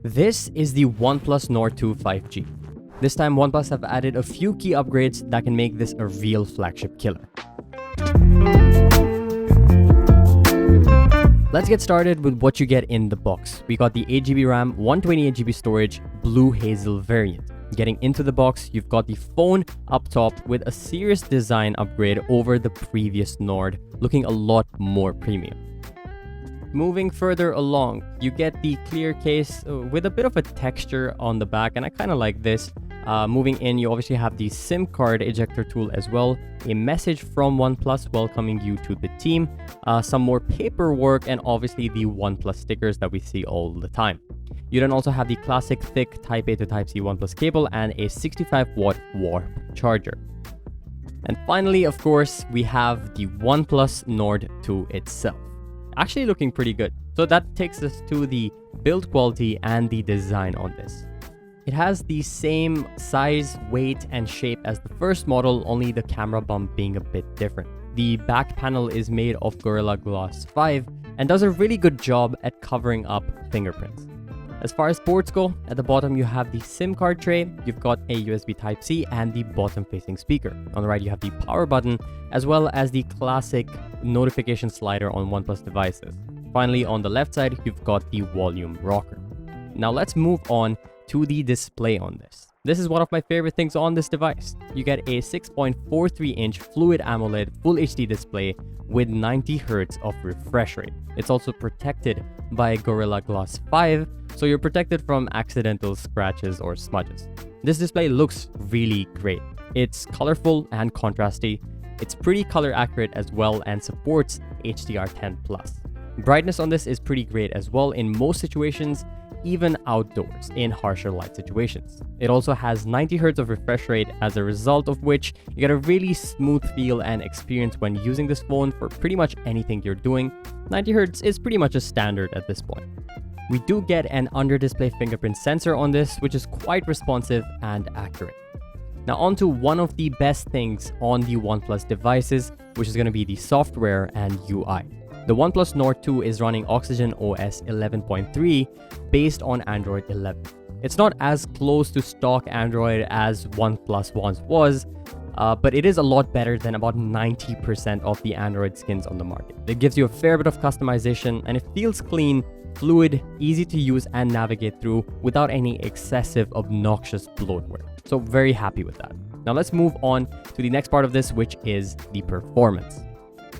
This is the OnePlus Nord 2 5G. This time OnePlus have added a few key upgrades that can make this a real flagship killer. Let's get started with what you get in the box. We got the 8GB RAM, 128GB storage, Blue Hazel variant. Getting into the box, you've got the phone up top with a serious design upgrade over the previous Nord, looking a lot more premium. Moving further along, you get the clear case with a bit of a texture on the back, and I kind of like this. Moving in, you obviously have the SIM card ejector tool as well, a message from OnePlus welcoming you to the team, some more paperwork, and obviously the OnePlus stickers that we see all the time. You then also have the classic thick Type A to Type C OnePlus cable and a 65-watt warp charger. And finally, of course, we have the OnePlus Nord 2 itself. Actually looking pretty good. So that takes us to the build quality and the design on this. It has the same size, weight, and shape as the first model, only the camera bump being a bit different. The back panel is made of Gorilla Glass 5 and does a really good job at covering up fingerprints. As far as ports go, at the bottom you have the SIM card tray, you've got a USB Type-C and the bottom-facing speaker. On the right you have the power button, as well as the classic notification slider on OnePlus devices. Finally, on the left side, you've got the volume rocker. Now let's move on to the display on this. This is one of my favorite things on this device. You get a 6.43-inch Fluid AMOLED Full HD display with 90 Hz of refresh rate. It's also protected by Gorilla Glass 5, so you're protected from accidental scratches or smudges. This display looks really great. It's colorful and contrasty. It's pretty color accurate as well and supports HDR10+. Brightness on this is pretty great as well in most situations, even outdoors in harsher light situations. It also has 90 Hz of refresh rate, as a result of which you get a really smooth feel and experience when using this phone for pretty much anything you're doing. 90 Hz is pretty much a standard at this point. We do get an under-display fingerprint sensor on this, which is quite responsive and accurate. Now onto one of the best things on the OnePlus devices, which is going to be the software and UI. The OnePlus Nord 2 is running Oxygen OS 11.3 based on Android 11. It's not as close to stock Android as OnePlus once was, but it is a lot better than about 90% of the Android skins on the market. It gives you a fair bit of customization and it feels clean, fluid, easy to use and navigate through without any excessive obnoxious bloatware. So very happy with that. Now let's move on to the next part of this, which is the performance.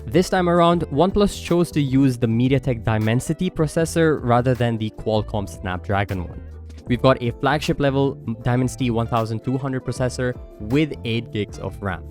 This time around, OnePlus chose to use the MediaTek Dimensity processor rather than the Qualcomm Snapdragon one. We've got a flagship level Dimensity 1200 processor with 8 gigs of RAM.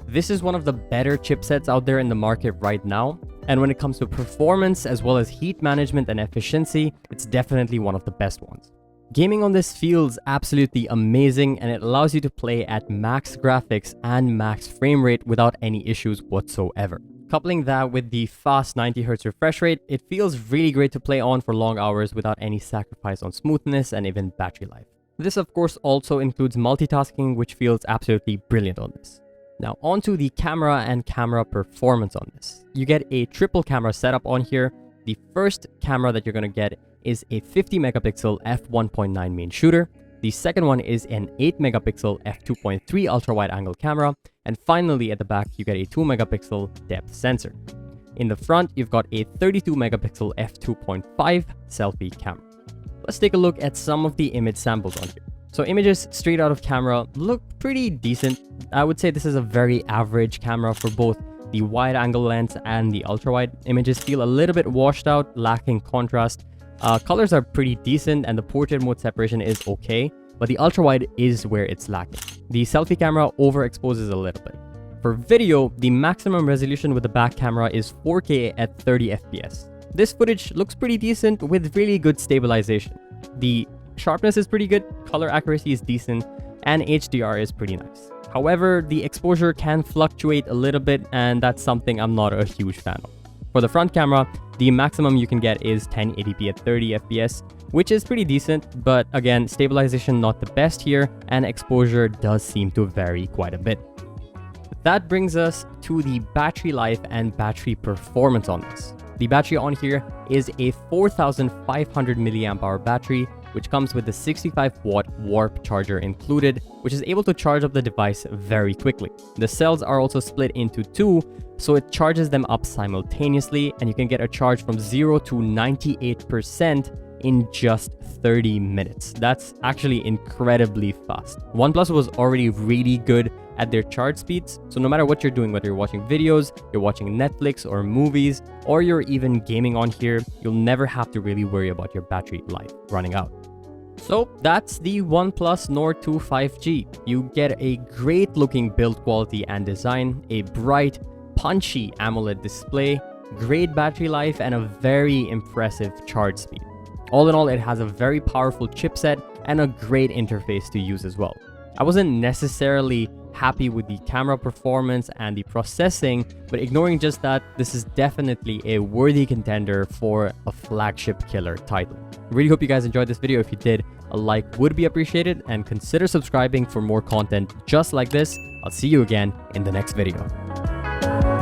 This is one of the better chipsets out there in the market right now, and when it comes to performance as well as heat management and efficiency, it's definitely one of the best ones. Gaming on this feels absolutely amazing, and it allows you to play at max graphics and max frame rate without any issues whatsoever. Coupling that with the fast 90 Hz refresh rate, it feels really great to play on for long hours without any sacrifice on smoothness and even battery life. This of course also includes multitasking, which feels absolutely brilliant on this. Now onto the camera and camera performance on this. You get a triple camera setup on here. The first camera that you're going to get is a 50 megapixel f1.9 main shooter. The second one is an 8 megapixel f2.3 ultra wide angle camera. And finally at the back, you get a 2 megapixel depth sensor. In the front, you've got a 32 megapixel f2.5 selfie camera. Let's take a look at some of the image samples on here. So images straight out of camera look pretty decent. I would say this is a very average camera for both the wide angle lens and the ultra wide. Images feel a little bit washed out, lacking contrast. Colors are pretty decent and the portrait mode separation is okay, but the ultra wide is where it's lacking. The selfie camera overexposes a little bit. For video, the maximum resolution with the back camera is 4K at 30 FPS. This footage looks pretty decent with really good stabilization. The sharpness is pretty good, color accuracy is decent, and HDR is pretty nice. However, the exposure can fluctuate a little bit, and that's something I'm not a huge fan of. For the front camera, the maximum you can get is 1080p at 30 FPS, which is pretty decent, but again, stabilization not the best here, and exposure does seem to vary quite a bit. That brings us to the battery life and battery performance on this. The battery on here is a 4500 mAh battery which comes with the 65-watt warp charger included, which is able to charge up the device very quickly. The cells are also split into two, so it charges them up simultaneously, and you can get a charge from 0 to 98% in just 30 minutes. That's actually incredibly fast. OnePlus was already really good at their charge speeds, so no matter what you're doing, whether you're watching videos, you're watching Netflix or movies, or you're even gaming on here, you'll never have to really worry about your battery life running out. So that's the OnePlus Nord 2 5G. You get a great looking build quality and design, a bright, punchy AMOLED display, great battery life, and a very impressive charge speed. All in all, it has a very powerful chipset and a great interface to use as well. I wasn't necessarily happy with the camera performance and the processing, but ignoring just that, this is definitely a worthy contender for a flagship killer title. Really hope you guys enjoyed this video. If you did, a like would be appreciated, and consider subscribing for more content just like this. I'll see you again in the next video.